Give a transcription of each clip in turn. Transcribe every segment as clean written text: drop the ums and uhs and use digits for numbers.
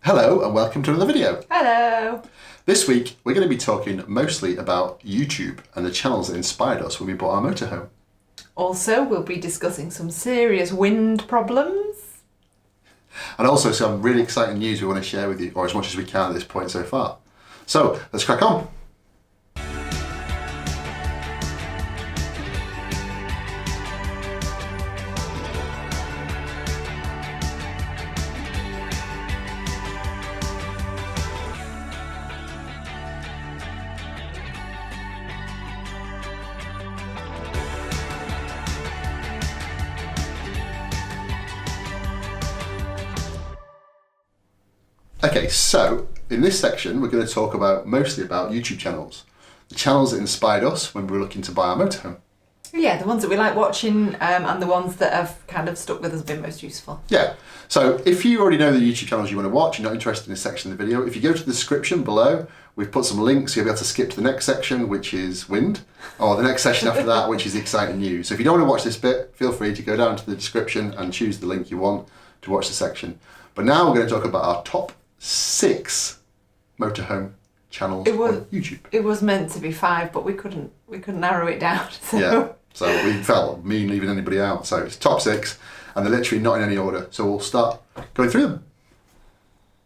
Hello and welcome to another video. Hello. This week we're going to be talking mostly about YouTube and the channels that inspired us when we bought our motorhome. Also, we'll be discussing some serious wind problems. And also some really exciting news we want to share with you, or as much as we can at this point so far. So, let's crack on. Okay, so in this section we're going to talk mostly about YouTube channels. The channels that inspired us when we were looking to buy our motorhome. Yeah, the ones that we like watching and the ones that have kind of stuck with us, been most useful. Yeah, so if you already know the YouTube channels you want to watch, you're not interested in this section of the video, if you go to the description below, we've put some links, you'll be able to skip to the next section, which is wind, or the next section after that, which is the exciting news. So if you don't want to watch this bit, feel free to go down to the description and choose the link you want to watch the section. But now we're going to talk about our top 6 motorhome channels on YouTube. It was meant to be 5, but we couldn't narrow it down. So. Yeah, so we felt me leaving anybody out. So it's top 6, and they're literally not in any order. So we'll start going through them.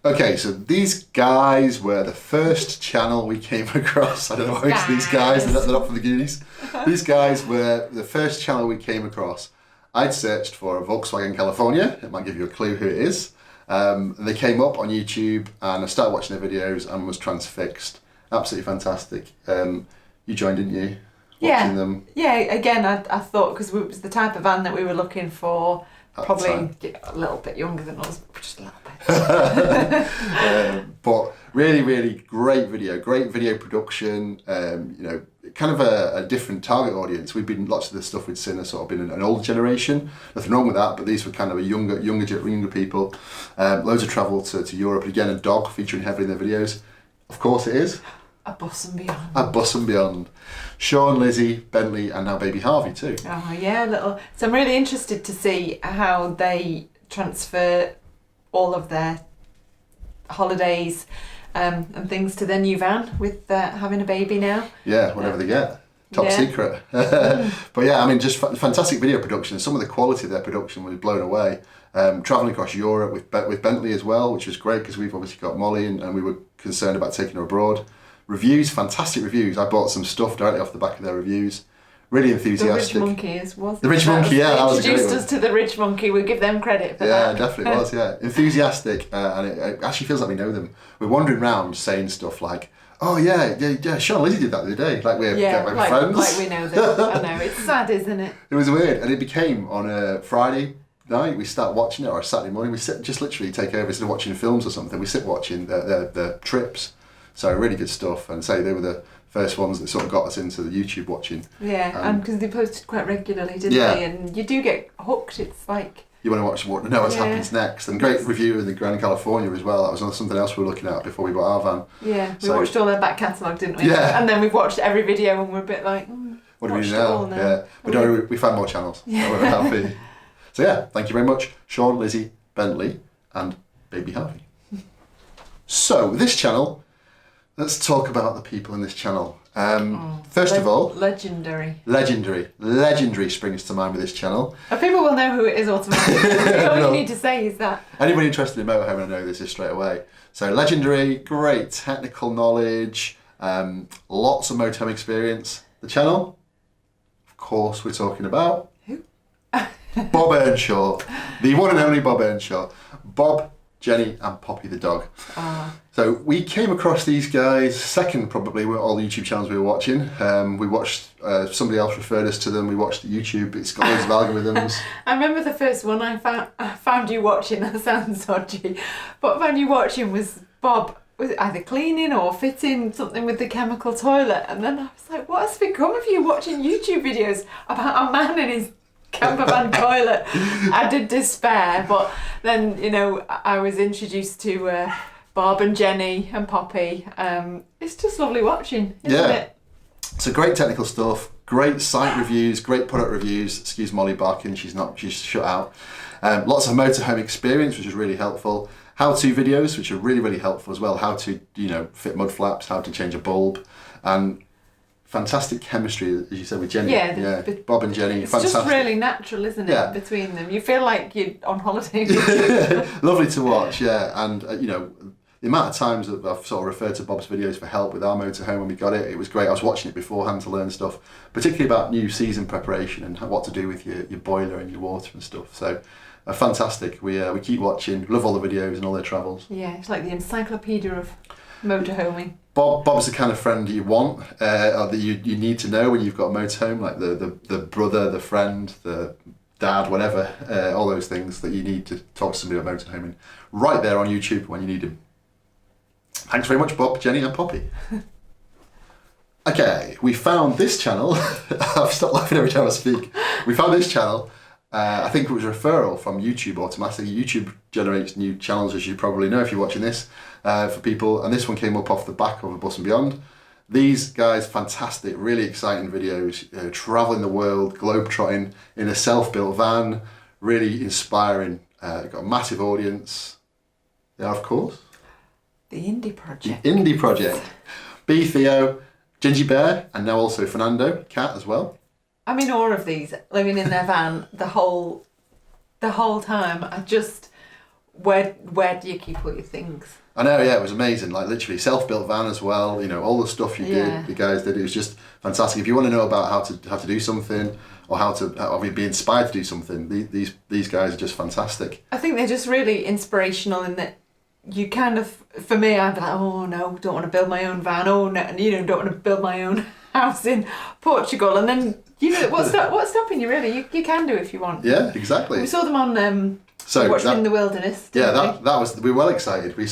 Okay, so these guys were the first channel we came across. I don't know why it's these guys, they're not from the Goonies. These guys were the first channel we came across. I'd searched for a Volkswagen California. It might give you a clue who it is. They came up on YouTube and I started watching their videos and was transfixed. Absolutely fantastic. You joined, didn't you? Watching them. Yeah, again, I thought, because it was the type of van that we were looking for, probably a little bit younger than us, but just a little bit. But really, really great video production, you know, kind of a different target audience. Lots of the stuff we'd seen has sort of been an older generation. Nothing wrong with that, but these were kind of a younger people. Loads of travel to Europe. Again, a dog featuring heavily in their videos. Of course it is. A bus and beyond. A bus and beyond. Sean, Lizzie, Bentley, and now baby Harvey too. Oh yeah, little. So I'm really interested to see how they transfer all of their holidays and things to their new van with having a baby now. Yeah, whatever they get. Top secret. But yeah, I mean, just fantastic video production. Some of the quality of their production was blown away. Travelling across Europe with Bentley as well, which was great because we've obviously got Molly and we were concerned about taking her abroad. Reviews, fantastic reviews. I bought some stuff directly off the back of their reviews. Really enthusiastic. The Rich Monkey was. The Rich Monkey, yeah, that was a great one. Introduced us to the Rich Monkey. We'll give them credit for that. Yeah, definitely was. Yeah, enthusiastic, and it actually feels like we know them. We're wandering around saying stuff like, "Oh yeah, Sean and Lizzie did that the other day." Like we're like friends. Like we know them. I know, it's sad, isn't it? It was weird, and it became on a Friday night. We start watching it, or a Saturday morning. We just literally take over instead of watching films or something. We sit watching the trips. So really good stuff, and say they were the first ones that sort of got us into the YouTube watching. Yeah, and because they posted quite regularly, didn't they? And you do get hooked. It's like you want to watch what happens next. And great review of the Grand California as well. That was something else we were looking at before we bought our van. Yeah, we watched all their back catalogue, didn't we? Yeah. And then we've watched every video, and we're a bit like, what do we do now? Yeah, but we found more channels. Yeah. We're happy. So yeah, thank you very much, Sean, Lizzie, Bentley, and baby Harvey. So this channel. Let's talk about the people in this channel. First of all... Legendary springs to mind with this channel. People will know who it is automatically. All you need to say is that. Anybody interested in motorhome will know this is straight away. So Legendary, great technical knowledge, lots of motorhome experience. The channel, of course, we're talking about... Who? Bob Earnshaw. The one and only Bob Earnshaw. Bob, Jenny and Poppy the dog. So we came across these guys second probably with all the YouTube channels we were watching. We watched, somebody else referred us to them, we watched the YouTube, it's got loads of algorithms. I remember the first one I found you watching, that sounds dodgy, but I found you watching was Bob, was it either cleaning or fitting something with the chemical toilet, and then I was like, what has become of you watching YouTube videos about a man in his campervan toilet? I did despair, but then, you know, I was introduced to Bob and Jenny and Poppy. It's just lovely watching, isn't it? So great technical stuff, great site reviews, great product reviews. Excuse Molly barking, she's shut out. Lots of motorhome experience, which is really helpful. how-to videos, which are really, really helpful as well. How to, fit mud flaps, how to change a bulb, and fantastic chemistry, as you said, with Jenny. Yeah, Bob and Jenny, it's fantastic. just really natural, isn't it, Yeah. between them? You feel like you're on holiday. Lovely to watch, yeah. And, the amount of times that I've sort of referred to Bob's videos for help with our motorhome when we got it, it was great. I was watching it beforehand to learn stuff, particularly about new season preparation and what to do with your boiler and your water and stuff. So, fantastic. We keep watching, love all the videos and all their travels. Yeah, it's like the encyclopedia of motorhoming. Bob's the kind of friend you want, or that you need to know when you've got a motorhome, like the brother, the friend, the dad, whatever, all those things that you need to talk to somebody about motorhoming, right there on YouTube when you need him. Thanks very much, Bob, Jenny and Poppy. Okay, we found this channel. I've stopped laughing every time I speak. We found this channel. I think it was a referral from YouTube automatically. YouTube generates new channels, as you probably know if you're watching this, for people. And this one came up off the back of ABus and Beyond. These guys, fantastic, really exciting videos, traveling the world, globetrotting in a self-built van, really inspiring. Got a massive audience. They are, of course, The Indie Project. The Indie Project. B. Theo, Gingy Bear, and now also Fernando, Cat as well. I'm in awe of these, living in their van the whole time. I just, where do you keep all your things? I know, yeah, it was amazing. Like literally self-built van as well. All the stuff you did, the guys did. It was just fantastic. If you want to know about how to do something or how be inspired to do something, these guys are just fantastic. I think they're just really inspirational in that you kind of, for me, I'd be like, oh no, don't want to build my own van. Oh no, don't want to build my own house in Portugal. And then what's stopping you really? You can do if you want. Yeah, exactly. We saw them on Watching in the Wilderness. We were well excited. We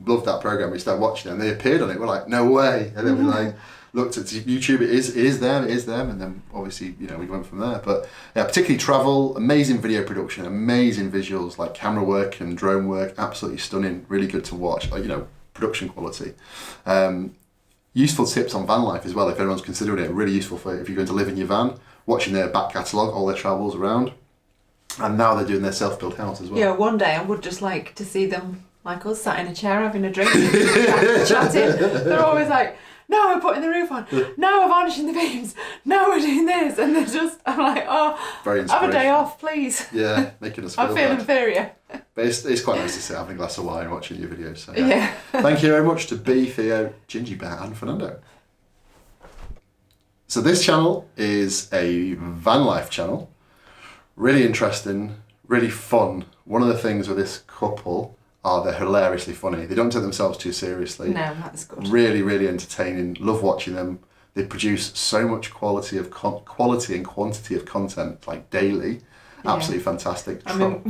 loved that program. We started watching it and they appeared on it. We're like, no way. And then we looked at YouTube. It is them. And then obviously we went from there. But yeah, particularly travel, amazing video production, amazing visuals, like camera work and drone work, absolutely stunning. Really good to watch. Production quality. Useful tips on van life as well. If anyone's considering it, really useful for if you're going to live in your van. Watching their back catalogue, all their travels around. And now they're doing their self-built house as well. Yeah, one day I would just like to see them, like us, sat in a chair having a drink, chatting. They're always like, now we're putting the roof on, now we're varnishing the beams, now we're doing this. And they're just, I'm like, very have a day off, please. Yeah, making us feel I feel inferior. But it's quite nice to sit having a glass of wine and watching your videos. So, yeah. Thank you very much to B, Theo, Gingy Bear and Fernando. So this channel is a van life channel. Really interesting, really fun. One of the things with this couple are they're hilariously funny. They don't take themselves too seriously. No, that's good. Really, really entertaining. Love watching them. They produce so much quality and quantity of content, like daily. Yeah. Absolutely fantastic. I mean,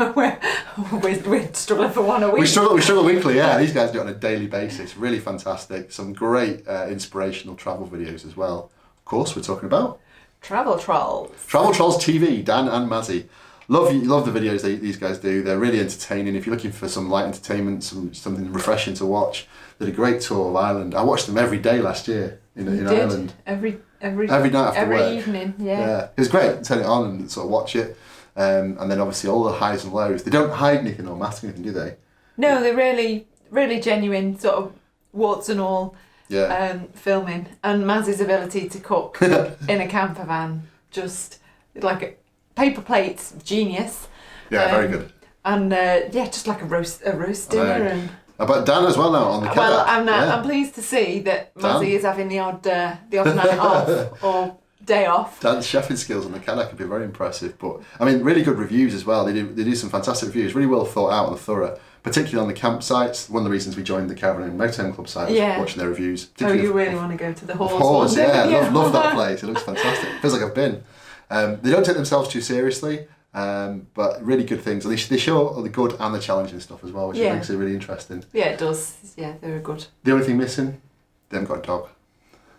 we're struggling for one a week. We struggle weekly, yeah. These guys do it on a daily basis. Really fantastic. Some great inspirational travel videos as well. Of course, we're talking about Travel Trolls. Travel Trolls TV, Dan and Mazzy. Love the videos these guys do. They're really entertaining. If you're looking for some light entertainment, something refreshing to watch, they did a great tour of Ireland. I watched them every day last year in Ireland. Every night after work. Every evening, yeah. It was great. Turn it on and sort of watch it. And then obviously all the highs and lows. They don't hide anything or mask anything, do they? No, they're really, really genuine, sort of warts and all. Yeah. Filming, and Mazzy's ability to cook in a camper van, just like paper plates, genius. Yeah, very good. And just like a roast dinner. And but Dan as well now on the camera. Well, I'm pleased to see that Mazzy is having the odd night off or day off. Dan's chefing skills on the Cadillac could be very impressive, but I mean, really good reviews as well. They do some fantastic reviews, really well thought out and thorough. Particularly on the campsites. One of the reasons we joined the Campervan and Motorhome Club site was watching their reviews. Oh, you really want to go to the Hawes? Hawes, yeah. Love that place. It looks fantastic. Feels like I've been. They don't take themselves too seriously, but really good things. They show the good and the challenging stuff as well, which makes it really interesting. Yeah, it does. Yeah, they're good. The only thing missing, they haven't got a dog.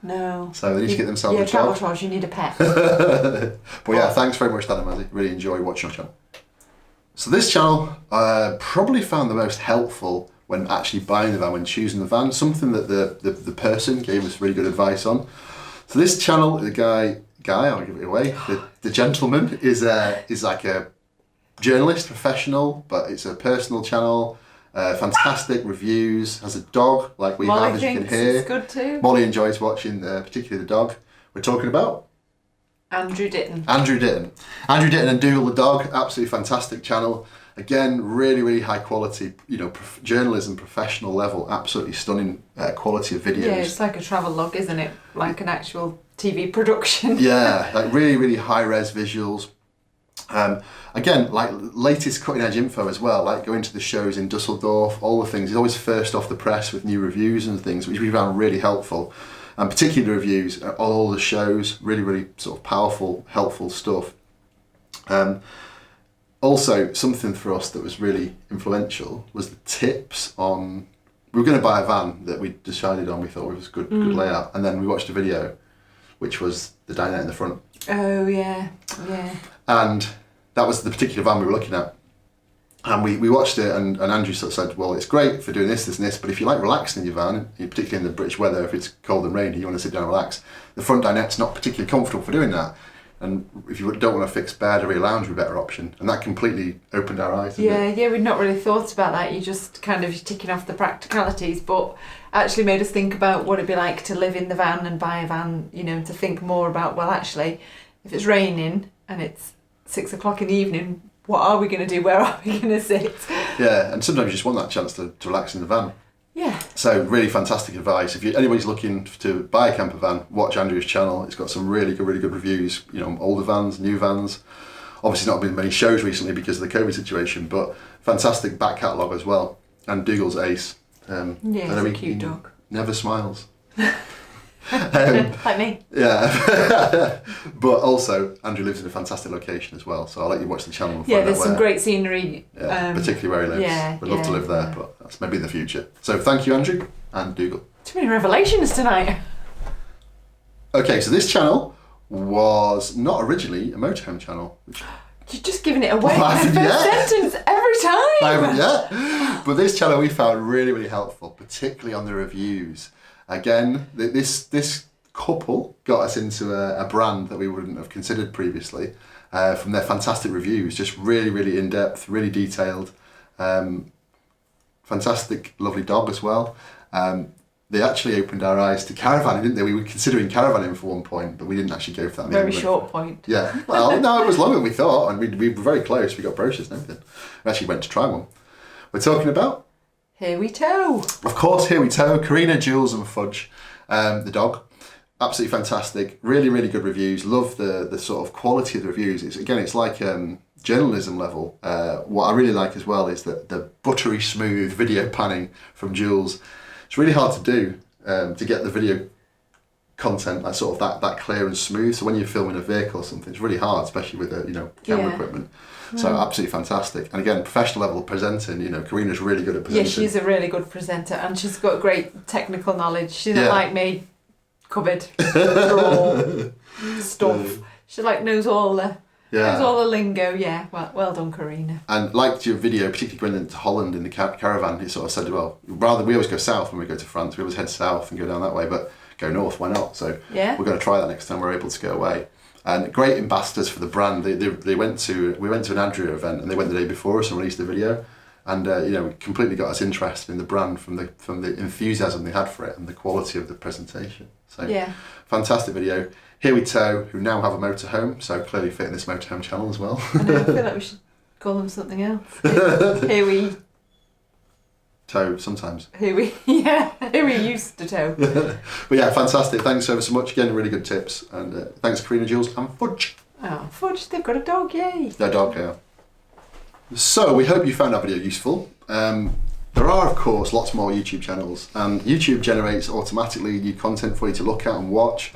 No. So they need to get themselves a dog. Travel Trolls, you need a pet. But yeah, thanks very much, Dan and Mazzy. Really enjoy watching your channel. So this channel probably found the most helpful when actually buying the van, when choosing the van, something that the person gave us really good advice on. So this channel, the guy, I'll give it away, the gentleman is like a journalist, professional, but it's a personal channel. Fantastic reviews. Has a dog like we Molly have, as you can thinks hear. it's good too. Molly enjoys watching, particularly the dog. We're talking about Andrew Ditton. Andrew Ditton and Dougal the dog. Absolutely fantastic channel. Again, really high quality, journalism, professional level, absolutely stunning quality of videos. Yeah, it's like a travel log, isn't it? Like an actual TV production. Yeah, like really high res visuals. Again, like latest cutting edge info as well, like going to the shows in Dusseldorf, all the things. He's always first off the press with new reviews and things, which we found really helpful. And particularly the reviews on all the shows, really sort of powerful, helpful stuff. Also, something for us that was really influential was the tips on. We were going to buy a van that we decided on. We thought it was good layout, and then we watched a video, which was the dinette in the front. Oh yeah. And that was the particular van we were looking at. And we watched it, and Andrew sort of said, well, it's great for doing this, but if you like relaxing in your van, particularly in the British weather, if it's cold and rainy, you want to sit down and relax, the front dinette's not particularly comfortable for doing that. And if you don't want a fixed bed, a rear lounge would be a better option. And that completely opened our eyes. Yeah, we'd not really thought about that. You just kind of ticking off the practicalities, but actually made us think about what it'd be like to live in the van and buy a van, to think more about, well, actually, if it's raining and it's 6 o'clock in the evening, what are we going to do? Where are we going to sit? Yeah, and sometimes you just want that chance to relax in the van. Yeah. So really fantastic advice. If anybody's looking to buy a camper van, watch Andrew's channel. It's got some really good reviews. Older vans, new vans. Obviously not been many shows recently because of the COVID situation, but fantastic back catalogue as well. And Dougal's ace. Yeah, he's a cute dog. Never smiles. Like me. Yeah. But also Andrew lives in a fantastic location as well, so I'll let you watch the channel and find out there's some where. great scenery. Yeah, particularly where he lives. Yeah, We'd love to live there, but that's maybe in the future. So thank you, Andrew and Dougal. Too many revelations tonight. Okay, so this channel was not originally a motorhome channel. You're just giving it away. Well, I haven't yet. Sentence every time. I haven't yet. But this channel we found really helpful, particularly on the reviews. Again, this couple got us into a brand that we wouldn't have considered previously from their fantastic reviews. Just really in-depth, really detailed. Fantastic, lovely dog as well. They actually opened our eyes to caravanning, didn't they? We were considering caravanning for one point, but we didn't actually go for that. Very short point. Yeah. Well, no, it was longer than we thought, and we were very close. We got brochures and everything. We actually went to try one. We're talking about... Here we tow. Of course, here we tow. Karina, Jules and Fudge, the dog. Absolutely fantastic. Really good reviews. Love the sort of quality of the reviews. It's like journalism level. What I really like as well is the buttery smooth video panning from Jules. It's really hard to do to get the video content that clear and smooth. So when you're filming a vehicle or something, it's really hard, especially with camera equipment. So absolutely fantastic. And again, professional level presenting. Karina's really good at presenting. Yeah, she's a really good presenter, and she's got great technical knowledge. She's not like me, cupboard, drawer, stuff. She knows all the. Knows all the lingo, yeah. Well done, Karina. And liked your video, particularly going into Holland in the caravan. He sort of said, well, rather we always go south when we go to France. We always head south and go down that way, but go north, why not? So we're going to try that next time we're able to go away. And great ambassadors for the brand. We went to an Andrew event, and they went the day before us and released a video, and completely got us interested in the brand from the enthusiasm they had for it and the quality of the presentation. So fantastic video. Here we tow, who now have a motorhome, so clearly fit in this motorhome channel as well. I know, I feel like we should call them something else. Here we tow sometimes. Here we used to tow. But yeah, fantastic. Thanks ever so much. Again, really good tips. And thanks, Karina, Jules, and Fudge. Oh, Fudge, they've got a dog, yay. Their dog, yeah. So we hope you found our video useful. There are, of course, lots more YouTube channels, and YouTube generates automatically new content for you to look at and watch.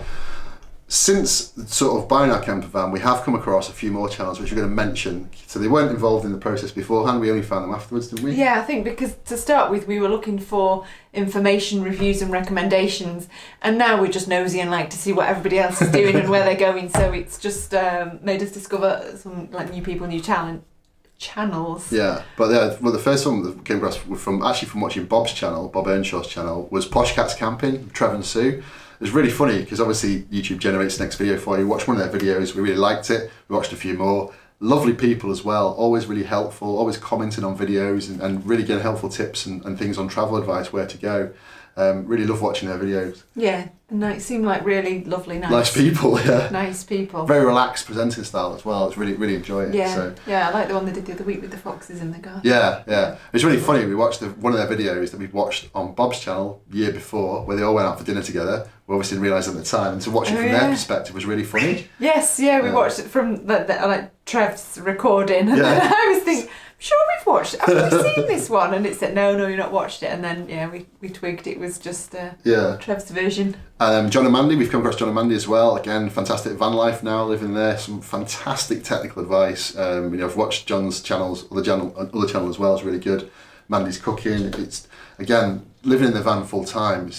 Since sort of buying our camper van, we have come across a few more channels which we're going to mention. So they weren't involved in the process beforehand, we only found them afterwards, didn't we? Yeah, I think because to start with we were looking for information, reviews and recommendations, and now we're just nosy and like to see what everybody else is doing and where they're going, so it's just made us discover some new people, new channels. Yeah, but the first one that came across from watching Bob's channel, Bob Earnshaw's channel, was Posh Cats Camping, Trev and Sue. It was really funny because obviously YouTube generates the next video for you. Watch one of their videos, we really liked it, we watched a few more, Lovely people as well, always really helpful, always commenting on videos and really getting helpful tips and things on travel advice, where to go. Really love watching their videos. Yeah, and they seem like really lovely, Nice people, yeah. Nice people. Very relaxed presenting style as well. It's really enjoy it. Yeah, so. yeah, I like the one they did the other week with the foxes in the garden. Yeah. It's really funny. We watched one of their videos that we'd watched on Bob's channel year before, where they all went out for dinner together. We obviously didn't realise at the time, and to watch it from their perspective was really funny. Yes, yeah, we watched it from like Trev's recording, and then I was thinking, sure we've watched it. Have we seen this one? And it said, no, you've not watched it. And then, we twigged it was just Trev's version. John and Mandy, we've come across John and Mandy as well. Again, fantastic van life now, living there. Some fantastic technical advice. I've watched John's other channel as well. It's really good. Mandy's cooking. It's, again, living in the van full time,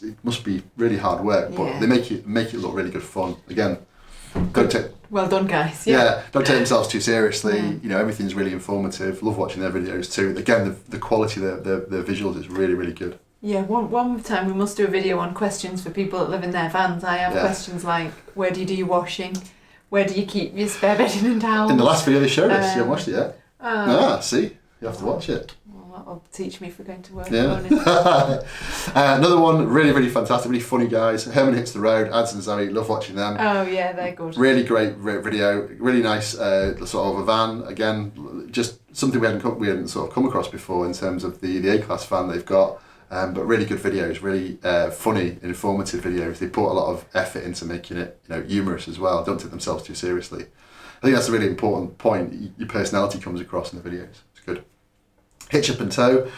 it must be really hard work, but they make it look really good fun. Again, well done, guys. Yeah, don't take themselves too seriously. Everything's really informative. Love watching their videos too. Again, the quality of the visuals is really, really good. Yeah, one time we must do a video on questions for people that live in their vans. I have questions like, where do you do your washing? Where do you keep your spare bedding and towels? In the last video they showed us, you haven't watched it yet. See? You have to watch it. That'll teach me for going to work. Yeah. Another one, really, really fantastic, really funny guys. Herman Hits the Road, Ads and Zoe, love watching them. Oh yeah, they're good. Really great video, really nice sort of a van. Again, just something we hadn't sort of come across before in terms of the A-class van they've got. But really good videos, really funny, informative videos. They put a lot of effort into making it, humorous as well. Don't take themselves too seriously. I think that's a really important point. Your personality comes across in the videos. It's good. Hitch Up and Tow,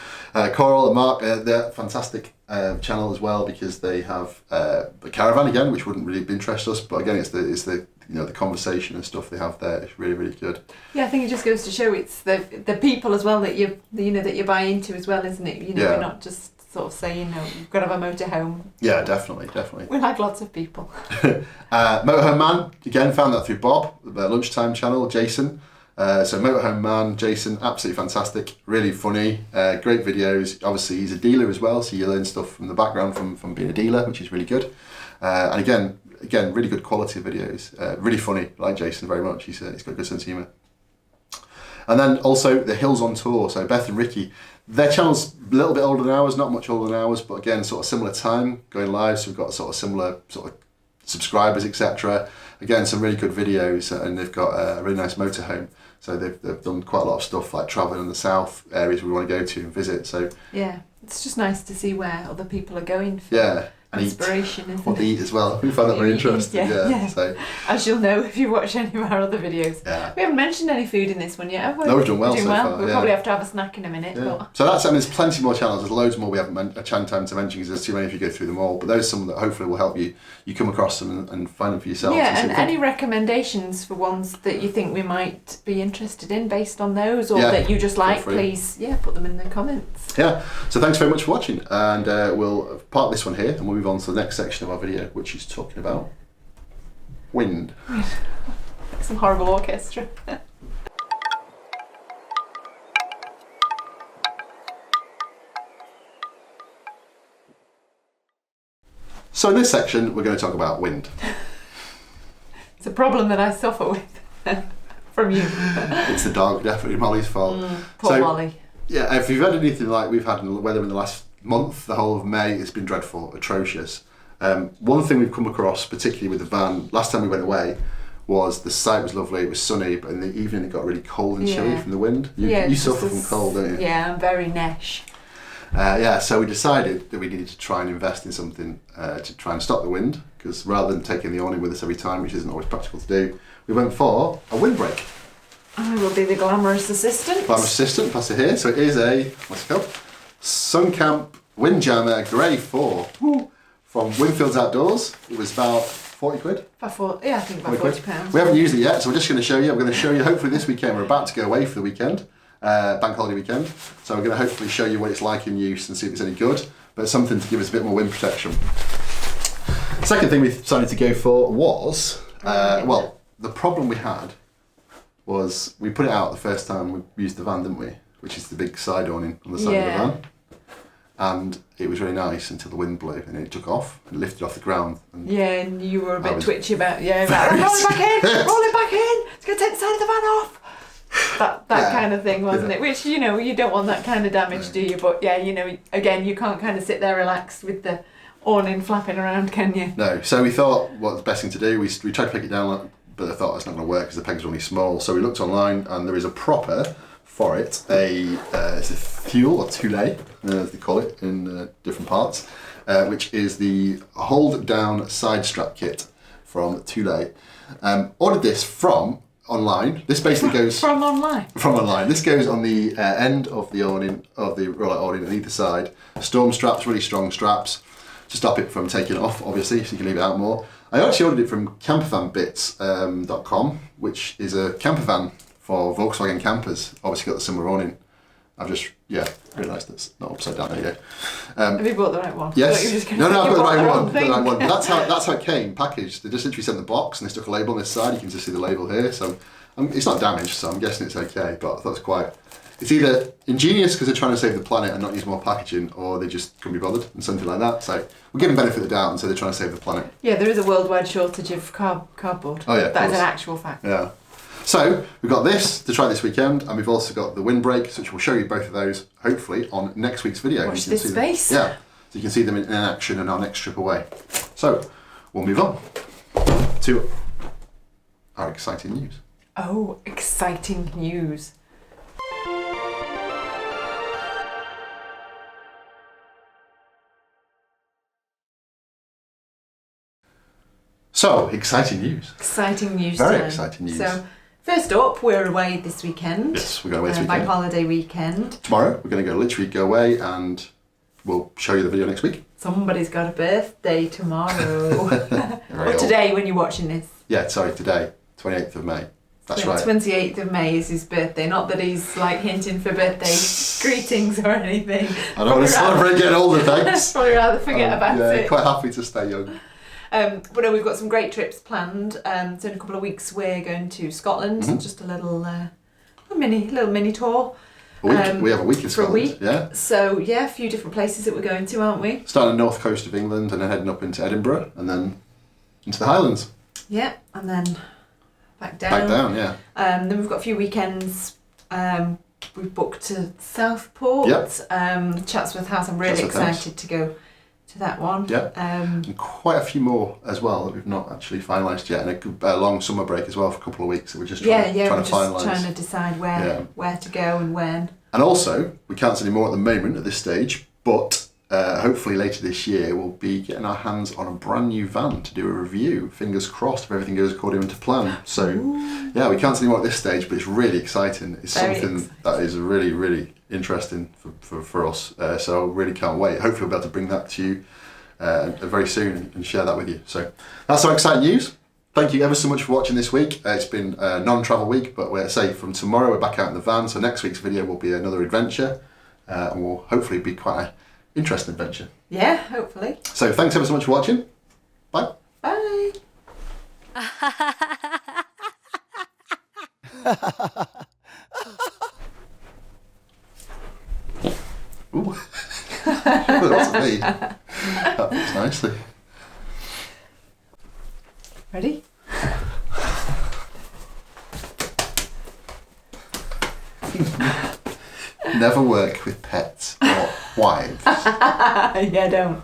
Coral and Mark, they're fantastic channel as well, because they have a caravan again, which wouldn't really interest us, but again, it's the the conversation and stuff they have there. It's really, really good. Yeah, I think it just goes to show it's the people as well that you buy into as well, isn't it? We're not just sort of saying, you've got to have a motorhome. Yeah, definitely. We like lots of people. Motorhome Man, again, found that through Bob, the Lunchtime channel, Jason. So Motorhome Man, Jason, absolutely fantastic, really funny, great videos. Obviously he's a dealer as well, so you learn stuff from the background from being a dealer, which is really good. And again, really good quality of videos, really funny. I like Jason very much. He's got a good sense of humour. And then also the Hills on Tour, so Beth and Ricky, their channel's a little bit older than ours, not much older than ours, but again, sort of similar time going live, so we've got sort of similar subscribers, etc. Again, some really good videos, and they've got a really nice motorhome. So they've done quite a lot of stuff like travelling in the south areas we want to go to and visit. So yeah, it's just nice to see where other people are going for inspiration, isn't it? What they eat as well. We found that very interesting. Yeah. So, as you'll know if you watch any of our other videos. Yeah. We haven't mentioned any food in this one yet, have we? No, we've done well so far. We'll probably have to have a snack in a minute. Yeah. But... So there's plenty more channels. There's loads more we haven't had time to mention because there's too many if you go through them all. But those are some that hopefully will help you come across them and find them for yourself. Yeah, and any recommendations for ones that you think we might be interested in based on those, or that you just like, please, put them in the comments. Yeah. So thanks very much for watching, and we'll park this one here and we'll move on to the next section of our video, which is talking about wind. Like some horrible orchestra. So in this section we're going to talk about wind. It's a problem that I suffer with from you. It's the dog, definitely Molly's fault. Poor Molly. Yeah, if you've had anything like we've had in the weather in the last month, the whole of May, it's been dreadful, atrocious. One thing we've come across, particularly with the van, last time we went away, was the site was lovely, it was sunny, but in the evening it got really cold and chilly from the wind. You suffer from cold, don't you? Yeah, I'm very nesh. So we decided that we needed to try and invest in something to try and stop the wind, because rather than taking the awning with us every time, which isn't always practical to do, we went for a windbreak. I will be the glamorous assistant. Pass it here. So it is what's it called? Suncamp Windjammer Grey 4. Woo. From Winfield's Outdoors. It was about 40 quid. I think about 40 pounds. We haven't used it yet, so we're just going to show you. I'm going to show you hopefully this weekend. We're about to go away for the weekend, bank holiday weekend. So we're going to hopefully show you what it's like in use and see if it's any good, but something to give us a bit more wind protection. Second thing we decided to go for was, the problem we had was we put it out the first time we used the van, didn't we? Which is the big side awning on the side of the van. and it was really nice until the wind blew and it took off and lifted off the ground. And yeah, and you were a bit twitchy about roll it back in, roll it back in. It's going to take the side of the van off. That kind of thing, wasn't it? Which, you know, you don't want that kind of damage, do you? But yeah, you know, again, you can't kind of sit there relaxed with the awning flapping around, can you? No. So we thought, what's the best thing to do? We tried to pick it down, but I thought it's not going to work because the pegs are only small. So we looked online, and there is a proper for it. It's a Thule or Thule, as they call it in different parts, which is the hold down side strap kit from Thule. Ordered this from online. This basically goes from online. From online. This goes on the end of the awning, of the roll-out awning on either side. Storm straps, really strong straps to stop it from taking off, obviously, so you can leave it out more. I actually ordered it from campervanbits.com, which is a campervan for Volkswagen campers. Obviously got the similar awning. I've just realised it's not upside down. There you go. Have you bought the right one? Yes. No, I've got the right one. The right one. That's how it came packaged. They just literally sent the box and they stuck a label on this side. You can just see the label here. So it's not damaged, so I'm guessing it's okay. But I thought it was it's either ingenious because they're trying to save the planet and not use more packaging, or they just couldn't be bothered and something like that. So we're giving benefit of the doubt and so they're trying to save the planet. Yeah, there is a worldwide shortage of cardboard. Oh yeah, that is an actual fact. Yeah. So we've got this to try this weekend, and we've also got the windbreak, which we'll show you both of those hopefully on next week's video. Watch this space. Yeah, so you can see them in action on our next trip away. So we'll move on to our exciting news. Oh, exciting news. So, exciting news. Exciting news. Very time. exciting news. So, first up, we're away this weekend. Yes, we're going away this weekend. Bank holiday weekend. Tomorrow, we're going to literally go away, and we'll show you the video next week. Somebody's got a birthday tomorrow. Or today when you're watching this. Yeah, sorry, today, 28th of May. That's right. 28th of May is his birthday. Not that he's like hinting for birthday greetings or anything. I don't want to celebrate getting older, thanks. Probably rather forget about it. Quite happy to stay young. But no, we've got some great trips planned. So in a couple of weeks we're going to Scotland. Mm-hmm. Just a little mini tour. We have a week in Scotland. For a week. Yeah. So yeah, a few different places that we're going to, aren't we? Starting on the north coast of England and then heading up into Edinburgh and then into the Highlands. Yeah, and then back down. Back down, yeah. Then we've got a few weekends. We've booked to Southport. Yep. Chatsworth House. I'm really excited to go to that one. Yeah. And quite a few more as well that we've not actually finalised yet, and a long summer break as well for a couple of weeks that we're just trying to finalise. Trying to decide where to go and when. And also, we can't say any more at the moment at this stage, but hopefully later this year we'll be getting our hands on a brand new van to do a review. Fingers crossed if everything goes according to plan. So yeah, we can't say any more at this stage, but it's really exciting. It's something that is really, really interesting for us. So I really can't wait. Hopefully we'll be able to bring that to you very soon and share that with you. So that's our exciting news. Thank you ever so much for watching this week. It's been a non-travel week, but we're safe. From tomorrow we're back out in the van, so next week's video will be another adventure, and will hopefully be quite an interesting adventure. Yeah, hopefully. So thanks ever so much for watching. Bye. Bye. Ooh. That wasn't me. That fits nicely. Ready? Never work with pets or wives. Yeah, don't.